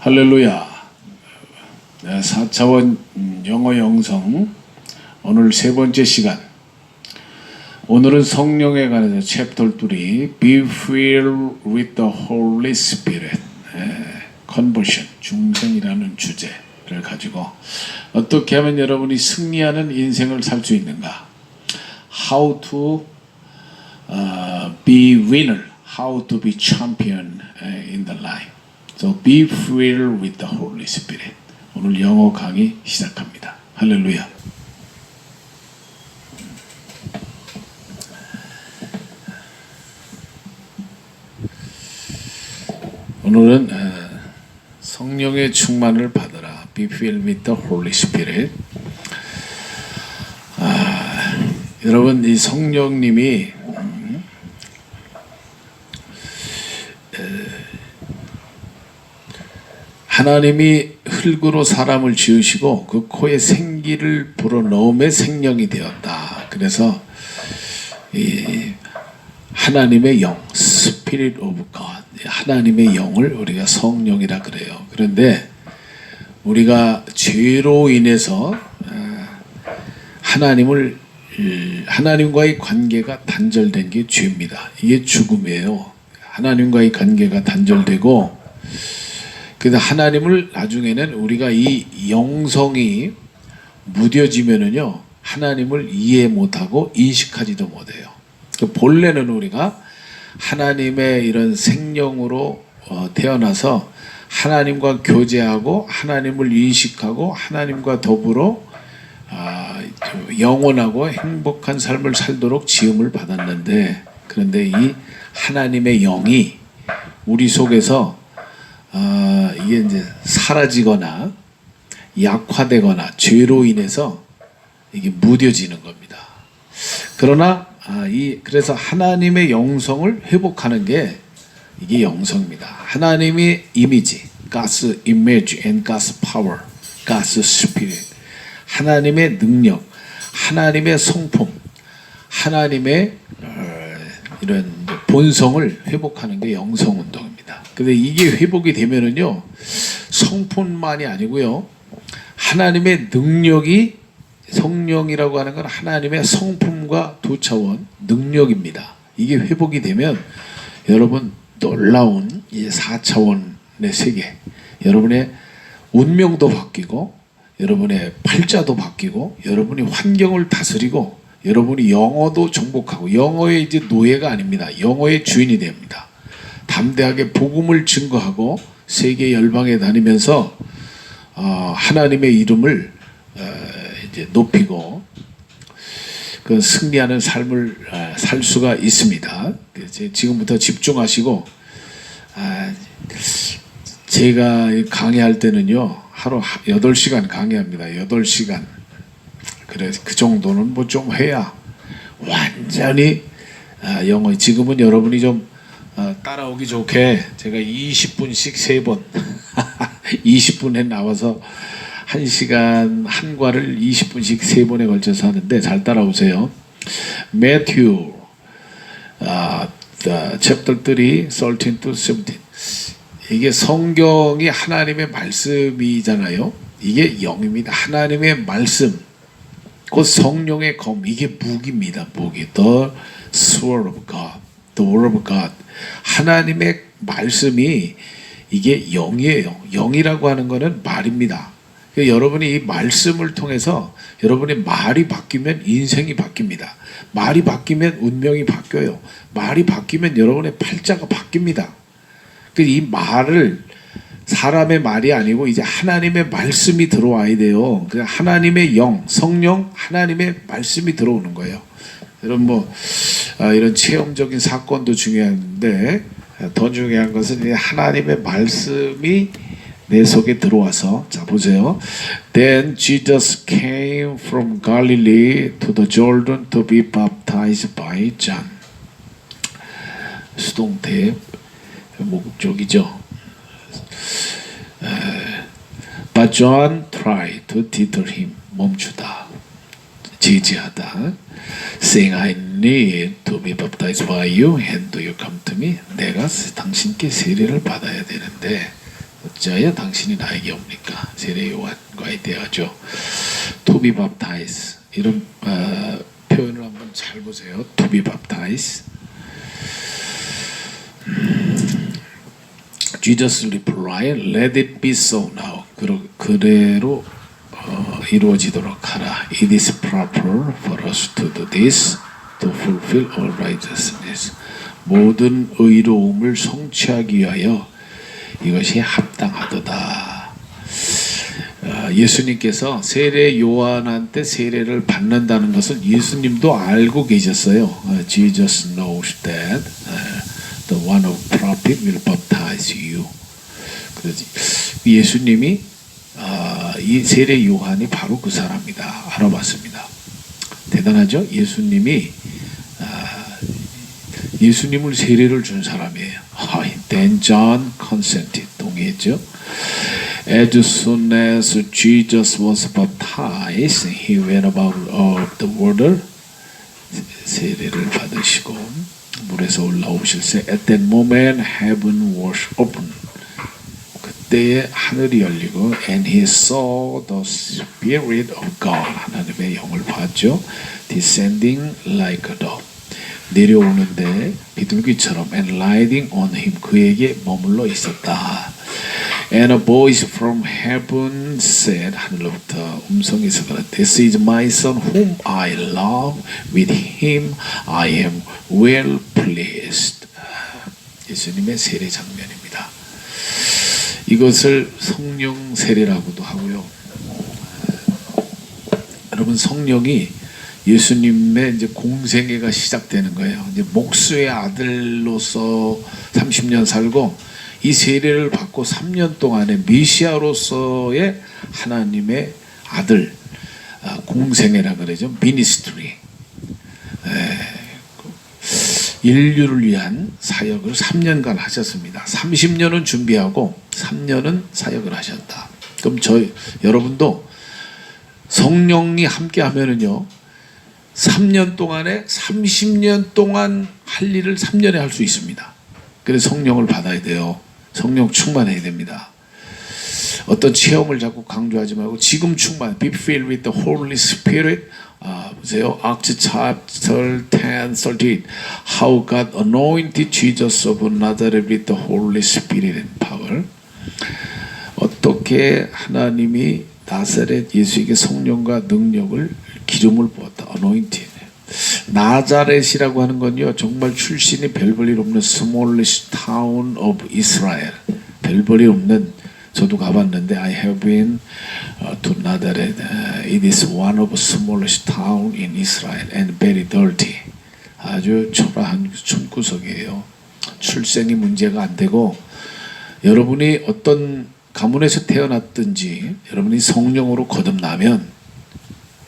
할렐루야. 4차원 영어 영성 오늘 세 번째 시간. 오늘은 성령에 관해서 챕터 3 Be filled with the Holy Spirit Conversion 중생이라는 주제를 가지고 어떻게 하면 여러분이 승리하는 인생을 살 수 있는가, How to be winner, How to be champion in the life. So be filled with the Holy Spirit. 오늘 영어 강의 시작합니다. 할렐루야. 오늘은 성령의 충만을 받으라. Be filled with the Holy Spirit. 여러분, 이 성령님이 하나님이 흙으로 사람을 지으시고 그 코에 생기를 불어넣음에 생명이 되었다. 그래서 이 하나님의 영, Spirit of God, 하나님의 영을 우리가 성령이라 그래요. 그런데 우리가 죄로 인해서 하나님과의 관계가 단절된 게 죄입니다. 이게 죽음이에요. 하나님과의 관계가 단절되고, 그래서 하나님을 나중에는 우리가 이 영성이 무뎌지면은요, 하나님을 이해 못하고 인식하지도 못해요. 본래는 우리가 하나님의 이런 생명으로 태어나서 하나님과 교제하고 하나님을 인식하고 하나님과 더불어 영원하고 행복한 삶을 살도록 지음을 받았는데, 그런데 이 하나님의 영이 우리 속에서 이게 이제 사라지거나 약화되거나 죄로 인해서 이게 무뎌지는 겁니다. 그러나 그래서 하나님의 영성을 회복하는 게 이게 영성입니다. 하나님의 이미지, God's image and God's power, God's spirit, 하나님의 능력, 하나님의 성품, 하나님의 이런 본성을 회복하는 게 영성 운동입니다. 근데 이게 회복이 되면은요, 성품만이 아니고요, 하나님의 능력이, 성령이라고 하는 건 하나님의 성품과 두 차원 능력입니다. 이게 회복이 되면 여러분 놀라운 이 4차원의 세계, 여러분의 운명도 바뀌고 여러분의 팔자도 바뀌고 여러분이 환경을 다스리고 여러분이 영어도 정복하고, 영어의 이제 노예가 아닙니다. 영어의 주인이 됩니다. 담대하게 복음을 증거하고 세계 열방에 다니면서 하나님의 이름을 이제 높이고 그 승리하는 삶을 살 수가 있습니다. 지금부터 집중하시고, 제가 강의할 때는요, 하루 8시간 강의합니다. 8시간. 그래, 그 정도는 뭐 좀 해야 완전히 영어. 지금은 여러분이 좀 따라오기 좋게 제가 20분씩 3번 20분에 나와서 1시간 한 과를 20분씩 3번에 걸쳐서 하는데 잘 따라오세요. Matthew chapter 3, 13 to 17. 이게 성경이 하나님의 말씀이잖아요. 이게 영입니다. 하나님의 말씀, 곧 성령의 검, 이게 무기입니다. 무기. The sword of God, the word of God. 하나님의 말씀이 이게 영이에요. 영이라고 하는 것은 말입니다. 여러분이 이 말씀을 통해서 여러분의 말이 바뀌면 인생이 바뀝니다. 말이 바뀌면 운명이 바뀌어요. 말이 바뀌면 여러분의 팔자가 바뀝니다. 이 말을 사람의 말이 아니고 이제 하나님의 말씀이 들어와야 돼요. 하나님의 영, 성령, 하나님의 말씀이 들어오는 거예요. 여러분 이런 체험적인 사건도 중요한데 더 중요한 것은 하나님의 말씀이 내 속에 들어와서, 자 보세요. Then Jesus came from Galilee to the Jordan to be baptized by John. 수동태 목적이죠. But John tried to deter him. 멈추다, 제지하다. Saying, I need to be baptized by you, and do you come to me? 내가 당신께 세례를 받아야 되는데 어찌하여 당신이 나에게 옵니까? 세례 요한과의 대화죠. To be baptized 이런 표현을 한번 잘 보세요. To be baptized. Jesus replied, Let it be so now. 그대로 이루어지도록 하라. It is proper for us to do this to fulfill all righteousness. 모든 의로움을 성취하기 위하여 이것이 합당하도다. 예수님께서 세례 요한한테 세례를 받는다는 것을 예수님도 알고 계셨어요. Jesus knows that the one of prophet will baptize you. 그래서 예수님이 이 세례 요한이 바로 그 사람이다 알아봤습니다. 대단하죠? 예수님을 세례를 준 사람이에요. Then John consented. 동의했죠? As soon as Jesus was baptized, he went about the water. 세례를 받으시고 물에서 올라오실세. At that moment, heaven was open. 그때에 하늘이 열리고, and he saw the Spirit of God. 하나님의 영을 봤죠. Descending like a dove. 내려오는데 비둘기처럼 and lighting on him. 그에게 머물러 있었다. And a voice from heaven said, 하늘로부터 음성이 있었다. This is my son whom I love. With him I am well pleased. 예수님의 세례 장면입니다. 이것을 성령 세례라고도 하고요. 여러분 성령이 예수님의 이제 공생애가 시작되는 거예요. 이제 목수의 아들로서 30년 살고 이 세례를 받고 3년 동안에 메시아로서의 하나님의 아들 공생애라 그러죠. 미니스트리. 인류를 위한 사역을 3년간 하셨습니다. 30년은 준비하고 3년은 사역을 하셨다. 그럼 여러분도 성령이 함께 하면은요. 3년 동안에 30년 동안 할 일을 3년에 할 수 있습니다. 그래서 성령을 받아야 돼요. 성령 충만해야 됩니다. 어떤 체험을 자꾸 강조하지 말고 지금 충만. Be filled with the Holy Spirit. 보세요. Acts chapter 10, 13. How God anointed Jesus of Nazareth with the Holy Spirit and power. 어떻게 하나님이 나사렛 예수에게 성령과 능력을 기름을 부었다. anointed. 나자렛이라고 하는 건요. 정말 출신이 별 볼 일 없는 smallest town of Israel. 별 볼 일 없는 저도 가봤는데 I have been to Nazareth. It is one of the smallest town in Israel and very dirty. 아주 초라한 촌구석이에요. 출생이 문제가 안 되고 여러분이 어떤 가문에서 태어났든지 여러분이 성령으로 거듭나면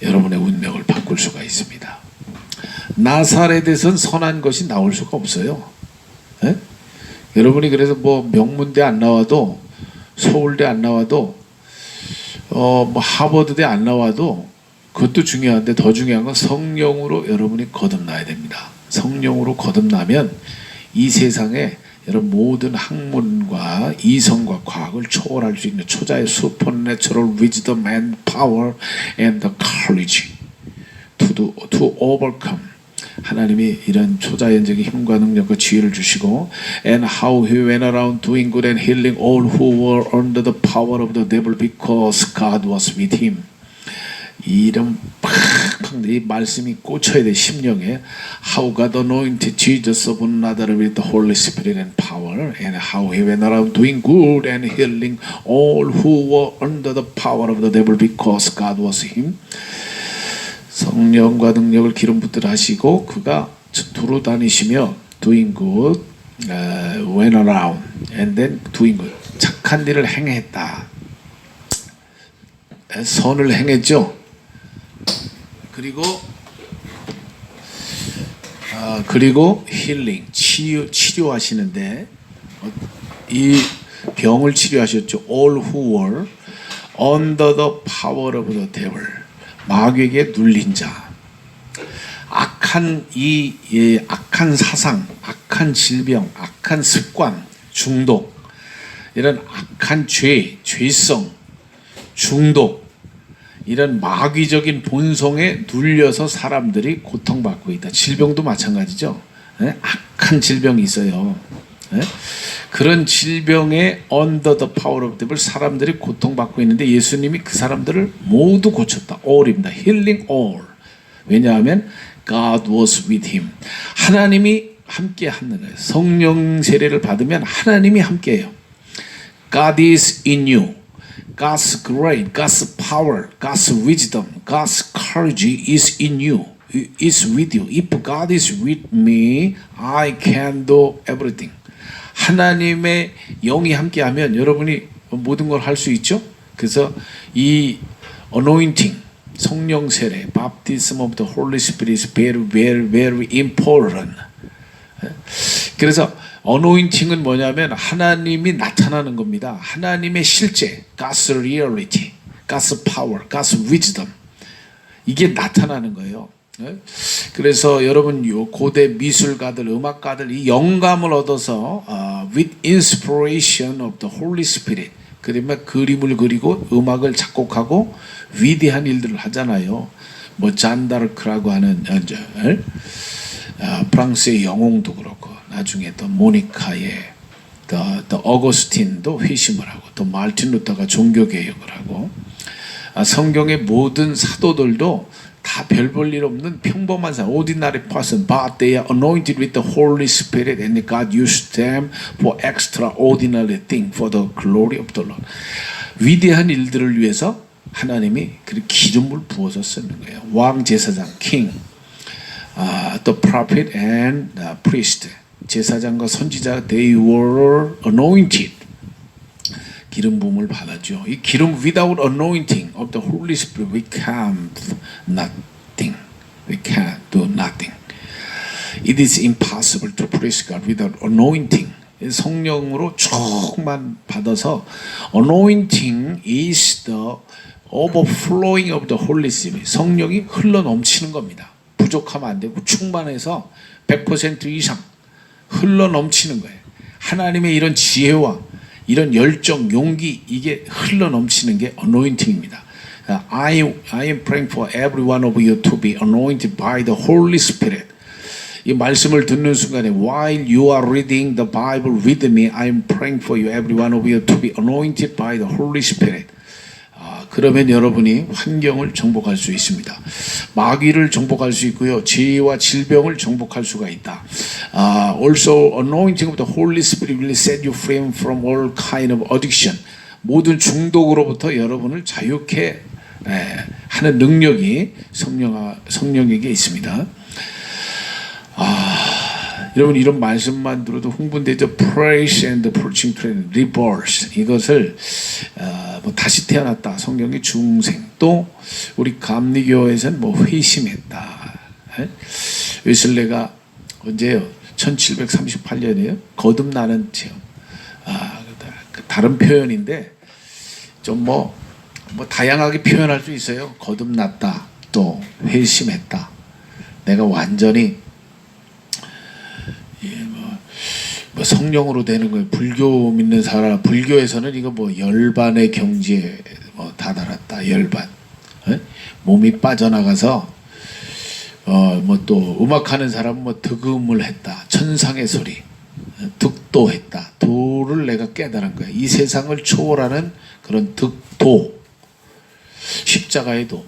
여러분의 운명을 바꿀 수가 있습니다. 나사렛에선 선한 것이 나올 수가 없어요. 네? 여러분이 그래서 뭐 명문대 안 나와도 서울대 안 나와도 뭐 하버드대 안 나와도 그것도 중요한데 더 중요한 건 성령으로 여러분이 거듭나야 됩니다. 성령으로 거듭나면 이 세상에 여러분 모든 학문과 이성과 과학을 초월할 수 있는 초자의 supernatural wisdom and power and the courage to overcome. 하나님이 이런 초자연적인 힘과 능력과 지혜를 주시고 and how he went around doing good and healing all who were under the power of the devil because God was with him. 이런 팍팍 이 말씀이 꽂혀야 돼 심령에. How God anointed Jesus of Nazareth with the Holy Spirit and power and how he went around doing good and healing all who were under the power of the devil because God was him. 성령과 능력을 기름 붓듯 하시고 그가 두루 다니시며 doing good, went around and then doing good. 착한 일을 행했다. 선을 행했죠. 그리고 힐링, 치료하시는데 이 병을 치료하셨죠. All who were under the power of the devil. 마귀에게 눌린 자. 악한 악한 사상, 악한 질병, 악한 습관, 중독. 이런 악한 죄성, 중독, 이런 마귀적인 본성에 눌려서 사람들이 고통받고 있다. 질병도 마찬가지죠. 네? 악한 질병이 있어요. 네? 그런 질병에 under the power of devil 사람들이 고통받고 있는데 예수님이 그 사람들을 모두 고쳤다. all입니다. healing all. 왜냐하면 God was with him. 하나님이 함께 하는 거예요. 성령 세례를 받으면 하나님이 함께해요. God is in you. God's grace, God's power, God's wisdom, God's courage is in you. Is with you. If God is with me, I can do everything. 하나님의 영이 함께하면 여러분이 모든 걸 할 수 있죠. 그래서 이 anointing, 성령 세례, baptism of the Holy Spirit is very, very, very important. 그래서 anointing은 뭐냐면 하나님이 나타나는 겁니다. 하나님의 실제, God's reality, God's power, God's wisdom 이게 나타나는 거예요. 그래서 여러분 요 고대 미술가들, 음악가들 이 영감을 얻어서 with inspiration of the Holy Spirit 그러면 그림을 그리고 음악을 작곡하고 위대한 일들을 하잖아요. 뭐 잔다르크라고 하는 프랑스의 영웅도 그렇고 나중에 또 모니카의 또 어거스틴도 회심을 하고 또 마르틴 루터가 종교 개혁을 하고 성경의 모든 사도들도 다 별 볼 일 없는 평범한 사람, ordinary person, but they are anointed with the Holy Spirit and God used them for extraordinary thing for the glory of the Lord. 위대한 일들을 위해서 하나님이 그 기름을 부어서 쓰는 거예요. 왕, 제사장, king, the prophet and the priest. 제사장과 선지자, they were anointed. 기름 부음을 받았죠. 이 기름 without anointing of the Holy Spirit we can do nothing. We can do nothing. It is impossible to praise God without anointing. 성령으로 충만 받아서 anointing is the overflowing of the Holy Spirit. 성령이 흘러 넘치는 겁니다. 부족하면 안 되고 충만해서 100% 이상 흘러 넘치는 거예요. 하나님의 이런 지혜와 이런 열정, 용기 이게 흘러 넘치는 게 anointing입니다. I am praying for every one of you to be anointed by the Holy Spirit. 이 말씀을 듣는 순간에 while you are reading the Bible with me, I am praying for you, every one of you to be anointed by the Holy Spirit. 그러면 여러분이 환경을 정복할 수 있습니다. 마귀를 정복할 수 있고요. 죄와 질병을 정복할 수가 있다. Also, anointing of the Holy Spirit will set you free from all kind of addiction. 모든 중독으로부터 여러분을 자유케 하는 능력이 성령에게 있습니다. 여러분 이런 말씀만 들어도 흥분되죠. Praise and preaching, rebirth 이것을 뭐 다시 태어났다. 성경의 중생. 또 우리 감리교에서는 뭐 회심했다. 웨슬레가 언제요? 1738년이에요. 거듭나는 체험. 다른 표현인데 좀 뭐 다양하게 표현할 수 있어요. 거듭났다. 또 회심했다. 내가 완전히 뭐 성령으로 되는 거예요. 불교 믿는 사람, 불교에서는 이거 뭐 열반의 경지에 뭐 다다랐다. 열반. 몸이 빠져나가서 뭐 또 음악하는 사람은 뭐 득음을 했다. 천상의 소리. 득도했다. 도를 내가 깨달은 거야. 이 세상을 초월하는 그런 득도. 십자가의 도.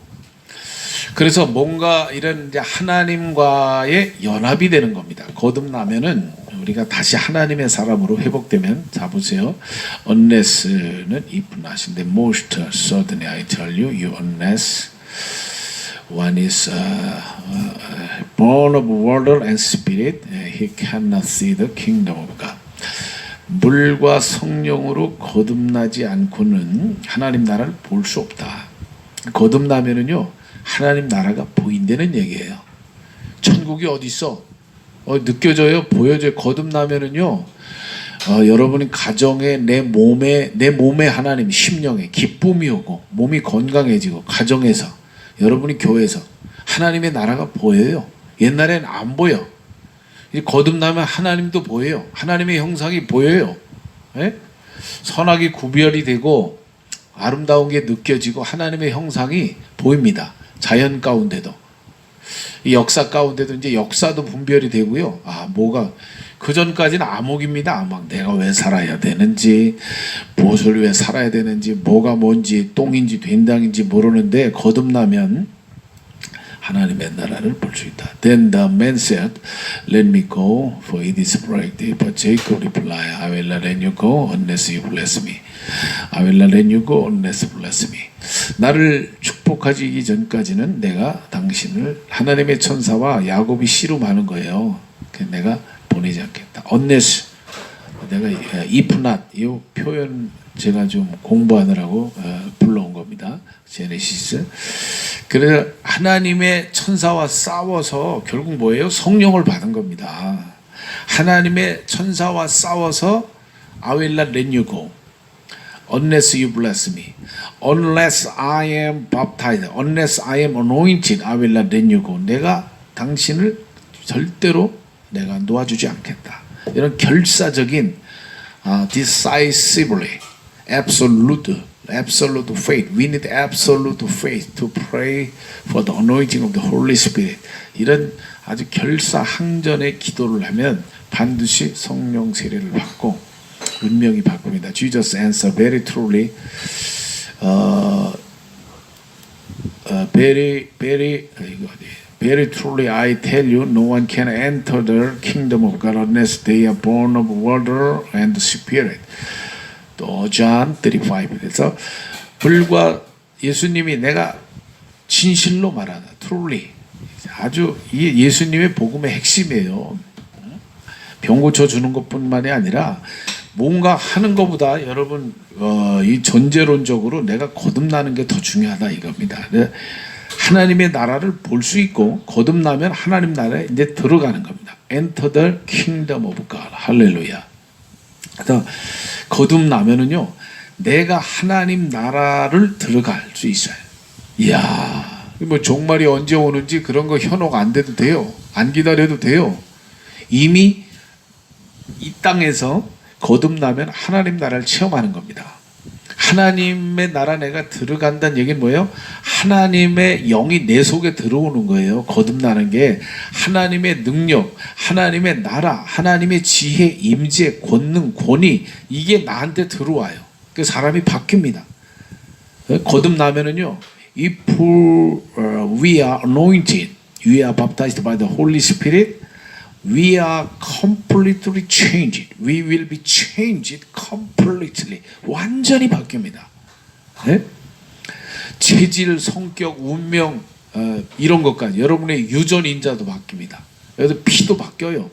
그래서 뭔가 이런 이제 하나님과의 연합이 되는 겁니다. 거듭나면은 우리가 다시 하나님의 사람으로 회복되면 자 보세요. unless는 if not인데 most certainly I tell you, you unless one is born of water and spirit, he cannot see the kingdom of God. 물과 성령으로 거듭나지 않고는 하나님 나라를 볼 수 없다. 거듭나면은요 하나님 나라가 보인다는 얘기예요. 천국이 어디 있어? 느껴져요? 보여져요? 거듭나면은요 여러분이 가정에 내 몸에 하나님 심령에 기쁨이 오고 몸이 건강해지고 가정에서 여러분이 교회에서 하나님의 나라가 보여요. 옛날엔 안 보여. 거듭나면 하나님도 보여요. 하나님의 형상이 보여요. 예? 선악이 구별이 되고 아름다운 게 느껴지고 하나님의 형상이 보입니다. 자연 가운데도. 이 역사 가운데도 이제 역사도 분별이 되고요. 뭐가 그 전까지는 암흑입니다. 암흑. 내가 왜 살아야 되는지, 무엇을 왜 살아야 되는지, 뭐가 뭔지, 똥인지 된당인지 모르는데 거듭나면 하나님의 나라를 볼 수 있다. Then the man said, "Let me go, for it is bright." But Jacob replied, "I will not let you go unless you bless me. I will not let you go unless you bless me." 나를 축복하시기 전까지는 내가 당신을 하나님의 천사와 야곱이 씨름하는 거예요. 내가 보내지 않겠다. Unless 내가 if not 이 표현 제가 좀 공부하느라고 불러온 겁니다. 제네시스. 그래서 하나님의 천사와 싸워서 결국 뭐예요? 성령을 받은 겁니다. 하나님의 천사와 싸워서 I will not let you go unless you bless me. Unless I am baptized, unless I am anointed, I will not let you go. 내가 당신을 절대로 내가 놓아주지 않겠다. 이런 결사적인 decisively, absolute faith. We need absolute faith to pray for the anointing of the Holy Spirit. 이런 아주 결사항전의 기도를 하면 반드시 성령 세례를 받고 운명이 바뀝니다. Jesus answered very truly, very truly I tell you, no one can enter the kingdom of God unless they are born of water and Spirit. 또 John 35. 그래서 불과 예수님이 내가 진실로 말하다, truly. 아주 이 예수님의 복음의 핵심이에요. 병 고쳐주는 것뿐만이 아니라 뭔가 하는 것보다 여러분 이 전제론적으로 내가 거듭나는 게 더 중요하다 이겁니다. 하나님의 나라를 볼 수 있고 거듭나면 하나님 나라에 이제 들어가는 겁니다. Enter the kingdom of God. 할렐루야. 그래서 거듭나면은요 내가 하나님 나라를 들어갈 수 있어요. 이야, 뭐 종말이 언제 오는지 그런 거 현혹 안 돼도 돼요. 안 기다려도 돼요. 이미 이 땅에서 거듭나면 하나님 나라를 체험하는 겁니다. 하나님의 나라 내가 들어간다는 얘기는 뭐예요? 하나님의 영이 내 속에 들어오는 거예요. 거듭나는 게 하나님의 능력, 하나님의 나라, 하나님의 지혜, 임재, 권능, 권위 이게 나한테 들어와요. 그 사람이 바뀝니다. 거듭나면은요, if we are anointed, we are baptized by the Holy Spirit, we are completely changed. We will be changed completely. 완전히 바뀝니다. 네? 체질, 성격, 운명 이런 것까지 여러분의 유전인자도 바뀝니다. 그래서 피도 바뀌어요.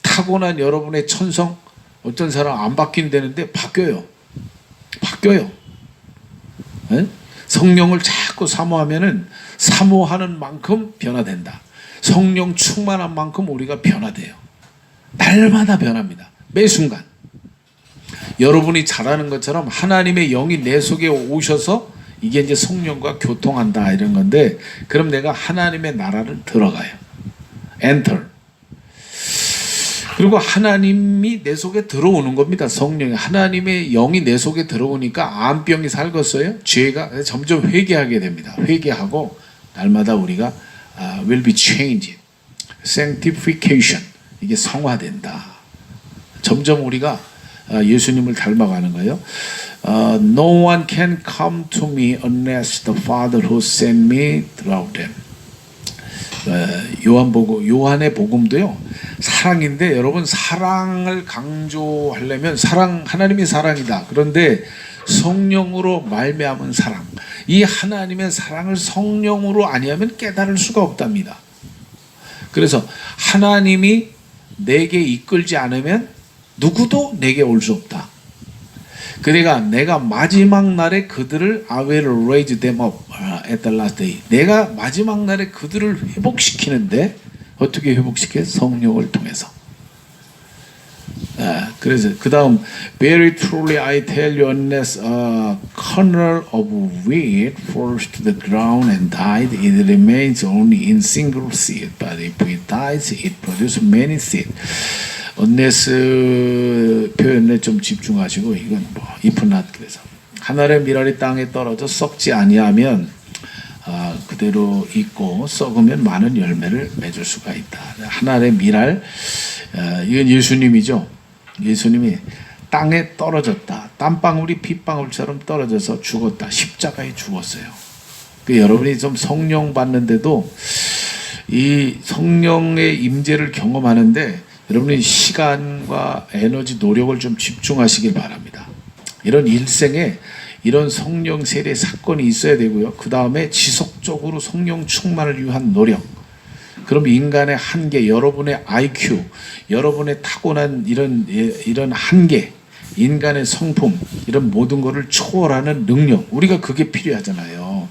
타고난 여러분의 천성 어떤 사람 안 바뀐다는데 바뀌어요. 네? 성령을 자꾸 사모하면은 사모하는 만큼 변화된다. 성령 충만한 만큼 우리가 변화돼요. 날마다 변합니다. 매 순간. 여러분이 잘하는 것처럼 하나님의 영이 내 속에 오셔서 이게 이제 성령과 교통한다 이런 건데 그럼 내가 하나님의 나라를 들어가요. Enter. 그리고 하나님이 내 속에 들어오는 겁니다. 성령이. 하나님의 영이 내 속에 들어오니까 암병이 살겄어요. 죄가 점점 회개하게 됩니다. 회개하고 날마다 우리가 will be changed. sanctification. 이게 성화된다. 점점 우리가 예수님을 닮아가는 거예요. No one can come to me unless the Father who sent me draw them. 요한의 복음도요. 사랑인데 여러분 사랑을 강조하려면 하나님이 사랑이다. 그런데 성령으로 말미암은 사랑. 이 하나님의 사랑을 성령으로 아니하면 깨달을 수가 없답니다. 그래서 하나님이 내게 이끌지 않으면 누구도 내게 올 수 없다. 그러니까 내가 마지막 날에 그들을 I will raise them up at the last day. 내가 마지막 날에 그들을 회복시키는데 어떻게 회복시켜? 성령을 통해서. 그래서 그 다음 Very truly I tell you unless a kernel of wheat falls to the ground and died, it remains only in single seed. But if it dies, it produces many seed. unless 표현에 좀 집중하시고 이건 뭐 if not 그래서 하늘의 밀알이 땅에 떨어져 썩지 아니하면 그대로 있고 썩으면 많은 열매를 맺을 수가 있다. 하늘의 밀알 이건 예수님이죠. 예수님이 땅에 떨어졌다. 땀방울이 핏방울처럼 떨어져서 죽었다. 십자가에 죽었어요. 여러분이 좀 성령 받는데도 이 성령의 임재를 경험하는데 여러분이 시간과 에너지 노력을 좀 집중하시길 바랍니다. 이런 일생에 이런 성령 세례 사건이 있어야 되고요. 그 다음에 지속적으로 성령 충만을 위한 노력. 그럼 인간의 한계, 여러분의 IQ, 여러분의 타고난 이런 한계, 인간의 성품, 이런 모든 것을 초월하는 능력, 우리가 그게 필요하잖아요.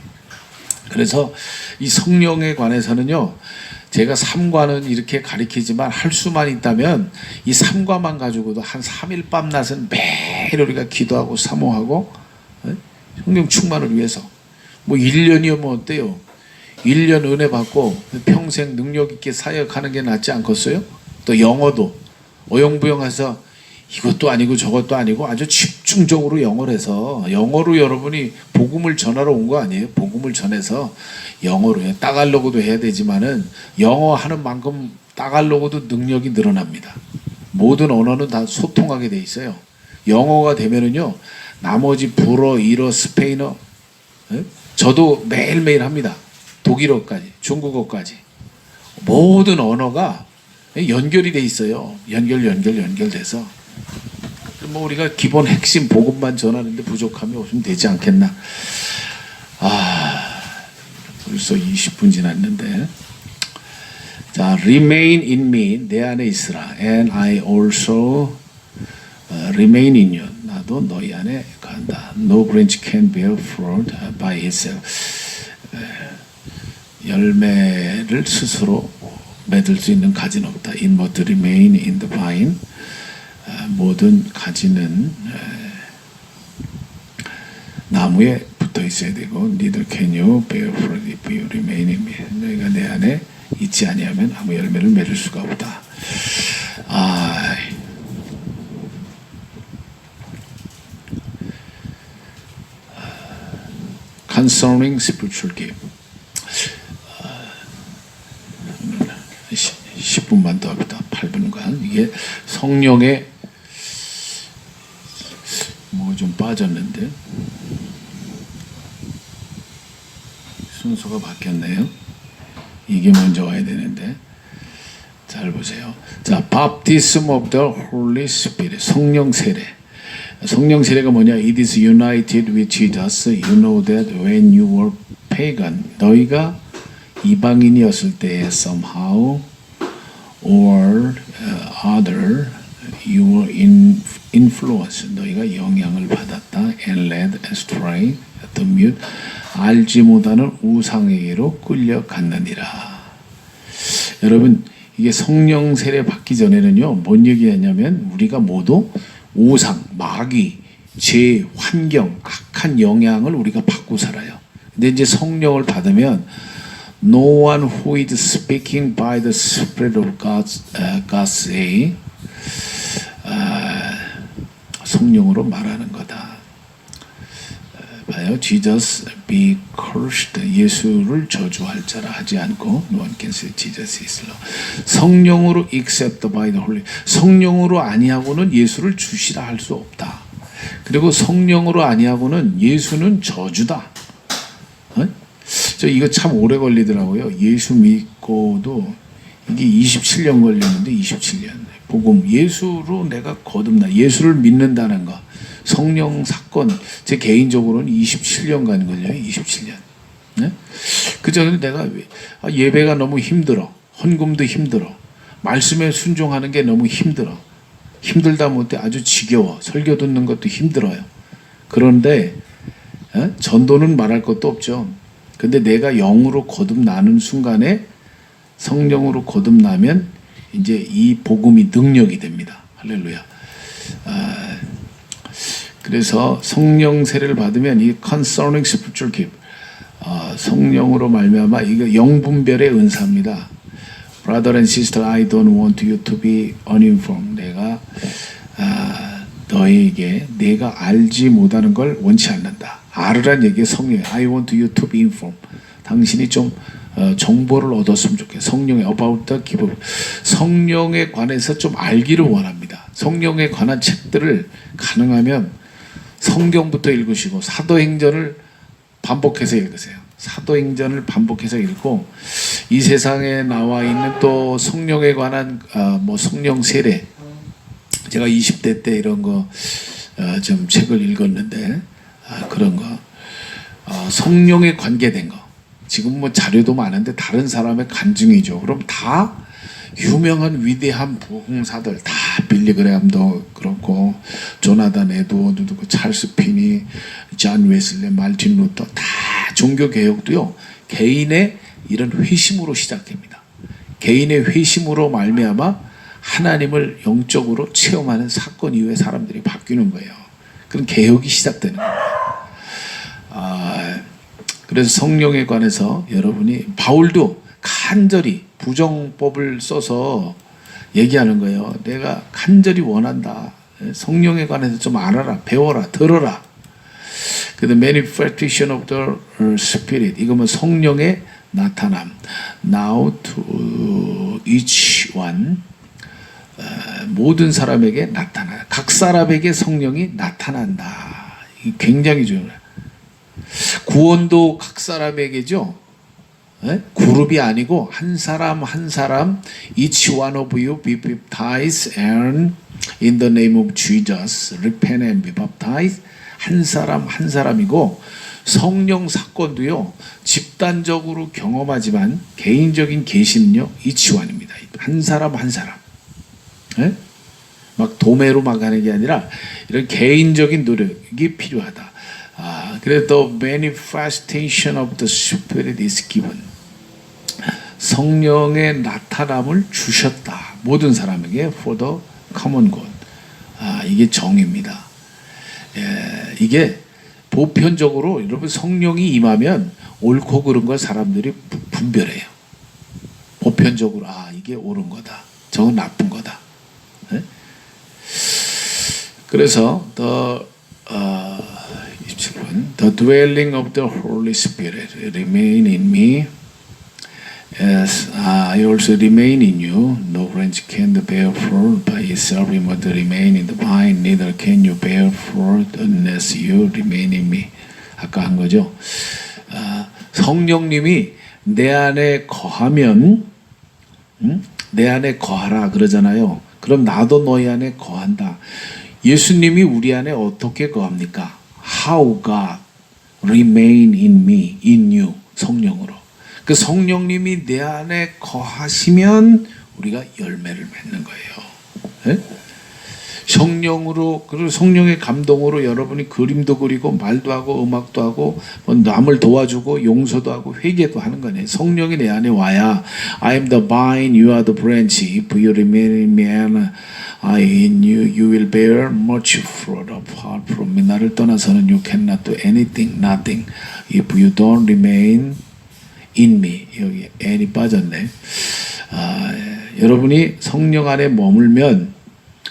그래서 이 성령에 관해서는요, 제가 3과는 이렇게 가리키지만 할 수만 있다면 이 3과만 가지고도 한 3일 밤낮은 매일 우리가 기도하고 사모하고 성령 충만을 위해서 뭐 1년이면 어때요? 1년 은혜 받고 평생 능력 있게 사역하는 게 낫지 않겠어요? 또 영어도 어영부영해서 이것도 아니고 저것도 아니고 아주 집중적으로 영어를 해서 영어로 여러분이 복음을 전하러 온 거 아니에요? 복음을 전해서 영어로 해. 따갈로그도 해야 되지만은 영어 하는 만큼 따갈로그도 능력이 늘어납니다. 모든 언어는 다 소통하게 돼 있어요. 영어가 되면은요, 나머지 불어, 일어, 스페인어, 저도 매일매일 합니다. 독일어까지, 중국어까지. 모든 언어가 연결이 돼 있어요. 연결돼서. 뭐 우리가 기본 핵심 복음만 전하는데 부족함이 없으면 되지 않겠나. 벌써 20분 지났는데. 자, remain in me, 내 안에 있으라. And I also remain in you. 나도 너희 안에 간다. No branch can bear fruit by itself. 열매를 스스로 맺을 수 있는 가지는 없다. It must remain in the vine. 모든 가지는 나무에 붙어 있어야 되고, neither can you bear fruit if you remain in me. 너희가 내 안에 있지 아니하면 아무 열매를 맺을 수가 없다. Concerning spiritual gift. 10분만 더 합니다. 8분간. 이게 성령의 뭐 좀 빠졌는데 순서가 바뀌었네요. 이게 먼저 와야 되는데 잘 보세요. 자, Baptism of the Holy Spirit. 성령 세례. 성령 세례가 뭐냐? It is united with Jesus. You know that when you were pagan, 너희가 이방인이었을 때 somehow or other you were influenced. 너희가 영향을 받았다. And led astray the mute. 알지 못하는 우상에게로 끌려갔느니라. 여러분, 이게 성령 세례 받기 전에는요, 뭔 얘기했냐면 우리가 모두 우상, 마귀, 죄, 환경, 악한 영향을 우리가 받고 살아요. 근데 이제 성령을 받으면 No one who is speaking by the Spirit of God say 성령으로 말하는 거다. 봐요. Jesus be cursed. 예수를 저주할 자라 하지 않고 No one can say Jesus is Lord. 성령으로 accept by the Holy. 성령으로 아니하고는 예수를 주시라 할 수 없다. 그리고 성령으로 아니하고는 예수는 저주다. 저 이거 참 오래 걸리더라고요. 예수 믿고도 이게 27년 걸렸는데 27년. 복음 예수로 내가 거듭나 예수를 믿는다는 거. 성령 사건 제 개인적으로는 27년간 걸려요. 27년. 네? 그전에 내가 예배가 너무 힘들어. 헌금도 힘들어. 말씀에 순종하는 게 너무 힘들어. 힘들다 못해 아주 지겨워. 설교 듣는 것도 힘들어요. 그런데 전도는 말할 것도 없죠. 근데 내가 영으로 거듭나는 순간에 성령으로 거듭나면 이제 이 복음이 능력이 됩니다. 할렐루야. 그래서 성령 세례를 받으면 이 concerning spiritual gift, 성령으로 말미암아 이거 영분별의 은사입니다. Brother and sister, I don't want you to be uninformed. 내가 너에게 내가 알지 못하는 걸 원치 않는다. 알으란 얘기에 성령이 I want you to be informed. 당신이 좀 정보를 얻었으면 좋겠어. 성령의 about the giver. 성령에 관해서 좀 알기를 원합니다. 성령에 관한 책들을 가능하면 성경부터 읽으시고 사도행전을 반복해서 읽으세요. 사도행전을 반복해서 읽고 이 세상에 나와 있는 또 성령에 관한 뭐 성령 세례, 제가 20대 때 이런 거 좀 책을 읽었는데 그런 거 성령에 관계된 거 지금 뭐 자료도 많은데 다른 사람의 간증이죠. 그럼 다 유명한 위대한 복음사들 다 빌리 그레함도 그렇고 조나단 에드워드도 그 찰스 피니, 존 웨슬리, 말틴 루터 다 종교 개혁도요 개인의 이런 회심으로 시작됩니다. 개인의 회심으로 말미암아 하나님을 영적으로 체험하는 사건 이후에 사람들이 바뀌는 거예요. 그런 개혁이 시작되는 거예요. 그래서 성령에 관해서 여러분이 바울도 간절히 부정법을 써서 얘기하는 거예요. 내가 간절히 원한다. 성령에 관해서 좀 알아라, 배워라, 들어라. The manifestation of the Spirit. 이거면 성령의 나타남. Now to each one. 모든 사람에게 나타나. 각 사람에게 성령이 나타난다. 이게 굉장히 중요해요. 구원도 각 사람에게죠. 그룹이 아니고 한 사람 한 사람 each one of you be baptized and in the name of Jesus repent and be baptized 한 사람 한 사람이고 성령 사건도요 집단적으로 경험하지만 개인적인 계시는요 each one입니다. 한 사람 한 사람 막 도매로 막 하는 게 아니라 이런 개인적인 노력이 필요하다. 그래서 the manifestation of the Spirit is given. 성령의 나타남을 주셨다. 모든 사람에게 for the common good. 이게 정의입니다. 이게 보편적으로 여러분 성령이 임하면 옳고 그른 걸 사람들이 분별해요. 보편적으로 이게 옳은 거다. 저건 나쁜 거다. 그래서 The dwelling of the Holy Spirit remain in me as I also remain in you. No branch can bear fruit by itself, it must remain in the vine. Neither can you bear fruit unless you remain in me. 아까 한 거죠. 성령님이 내 안에 거하면 내 안에 거하라 그러잖아요. 그럼 나도 너희 안에 거한다. 예수님이 우리 안에 어떻게 거합니까? How God remain in me, in you. 성령으로. 그 성령님이 내 안에 거하시면 우리가 열매를 맺는 거예요. 성령으로, 그리고 성령의 감동으로 여러분이 그림도 그리고 말도 하고 음악도 하고 남을 도와주고 용서도 하고 회개도 하는 거네. 성령이 내 안에 와야 I am the vine, you are the branch. If you remain in me and I in you, you will bear much fruit apart from me. 나를 떠나서는 you cannot do anything, nothing. If you don't remain in me. 여기 N이 빠졌네. 여러분이 성령 안에 머물면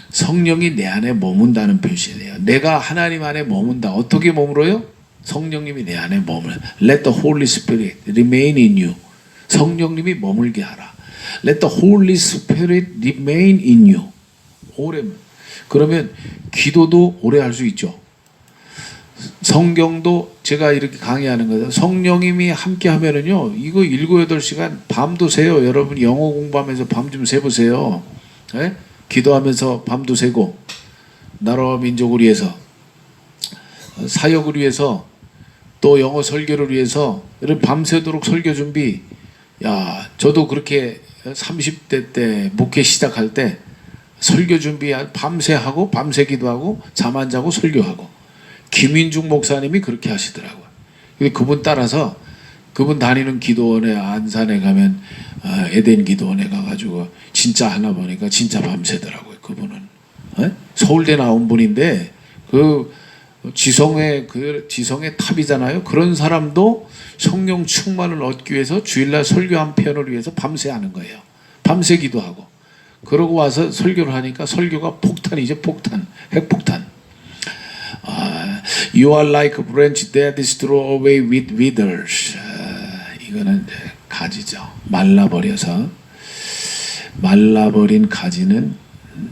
성령이 내 안에 머문다는 표시예요. 내가 하나님 안에 머문다. 어떻게 머물어요? 성령님이 내 안에 머물어. Let the Holy Spirit remain in you. 성령님이 머물게 하라. Let the Holy Spirit remain in you. 오래. 그러면 기도도 오래 할 수 있죠. 성경도 제가 이렇게 강의하는 거죠. 성령님이 함께 하면은요. 이거 7, 8시간 밤도 새요. 여러분 영어 공부하면서 밤 좀 새보세요. 네? 기도하면서 밤도 새고 나라 민족을 위해서 사역을 위해서 또 영어 설교를 위해서 이런 밤새도록 설교 준비. 저도 그렇게 30대 때 목회 시작할 때 설교 준비 밤새 하고 밤새 기도하고 잠 안 자고 설교하고 김인중 목사님이 그렇게 하시더라고요. 그분 따라서 그분 다니는 기도원에 안산에 가면 에덴 기도원에 가가지고 진짜 하나 보니까 진짜 밤새더라고요. 그분은 서울대 나온 분인데 그 지성의 탑이잖아요. 그런 사람도 성령 충만을 얻기 위해서 주일날 설교 한 편을 위해서 밤새 하는 거예요. 밤새 기도하고 그러고 와서 설교를 하니까 설교가 폭탄이죠. 폭탄. 핵폭탄. You are like a branch that is thrown away with withers. 이거는 가지죠. 말라버려서 말라버린 가지는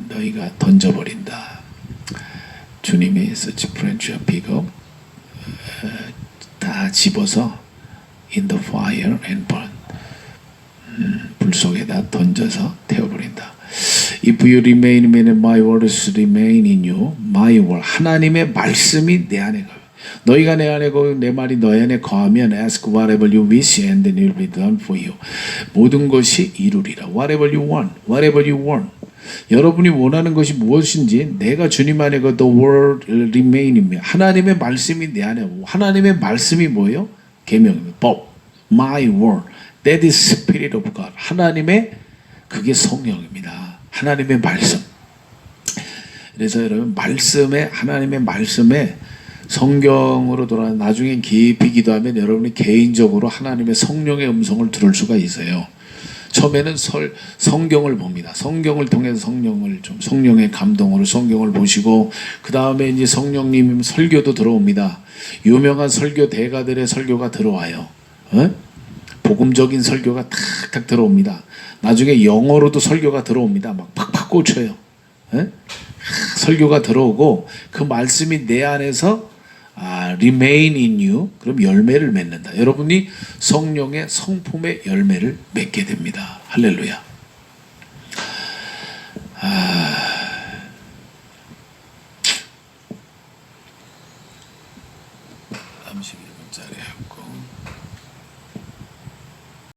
너희가 던져버린다. 주님이 such branch pick up 다 집어서 in the fire and burn. 불 속에다 던져서 태워버린다. If you remain in me and my words remain in you, my word 하나님의 말씀이 내 안에 거예요. 너희가 내 안에 거하고 내 말이 너희 안에 거하면 ask whatever you wish and it will be done for you. 모든 것이 이루리라. Whatever you want, whatever you want. 여러분이 원하는 것이 무엇인지 내가 주님 안에 그 the word remain in me. 하나님의 말씀이 내 안에 하나님의 말씀이 뭐예요? 계명입니다. 법. My word. That is spirit of God. 하나님의 그게 성령입니다. 하나님의 말씀. 그래서 여러분 말씀에 하나님의 말씀에 성경으로 돌아 나중에 깊이 기도하면 여러분이 개인적으로 하나님의 성령의 음성을 들을 수가 있어요. 처음에는 성경을 봅니다. 성경을 통해서 성령의 감동으로 성경을 보시고 그 다음에 이제 성령님 설교도 들어옵니다. 유명한 설교 대가들의 설교가 들어와요. 복음적인 설교가 탁탁 들어옵니다. 나중에 영어로도 설교가 들어옵니다. 막 팍팍 꽂혀요. 설교가 들어오고 그 말씀이 내 안에서 remain in you. 그럼 열매를 맺는다. 여러분이 성령의 성품의 열매를 맺게 됩니다. 할렐루야.